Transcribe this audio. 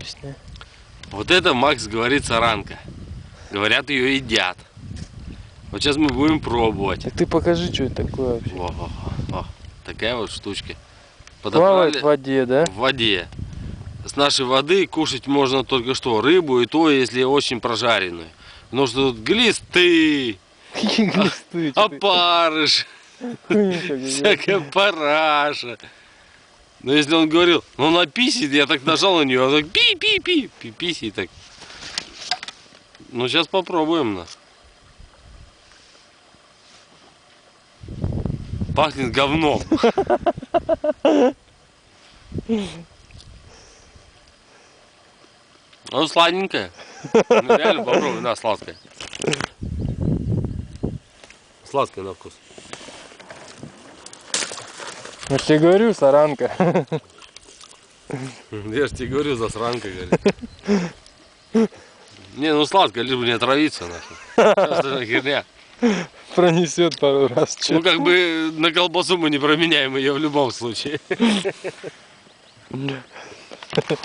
объясняй. Вот это, Макс, говорит, саранка. Говорят, ее едят. Вот сейчас мы будем пробовать. Так ты покажи, что это такое вообще. Во. Такая вот штучка. Плавает в воде, да? В воде. С нашей воды кушать можно только что рыбу, и то, если очень прожаренную. Потому что тут глисты, Какие глисты? опарыш, всякая параша. Но если он говорил, ну она писит, я так нажал на нее, она так пи-пи-пи, писит так. Ну сейчас попробуем нас. Пахнет говном. Ну сладенькая. Ну реально попробуй, на, сладкая. Сладкая на вкус. Я же тебе говорю, саранка. Я же тебе говорю, засранка, говорит. Не, ну сладкая, лишь бы не отравиться, нахуй. Сейчас остальная херня. Пронесет пару раз. Ну как бы на колбасу мы не променяем ее в любом случае.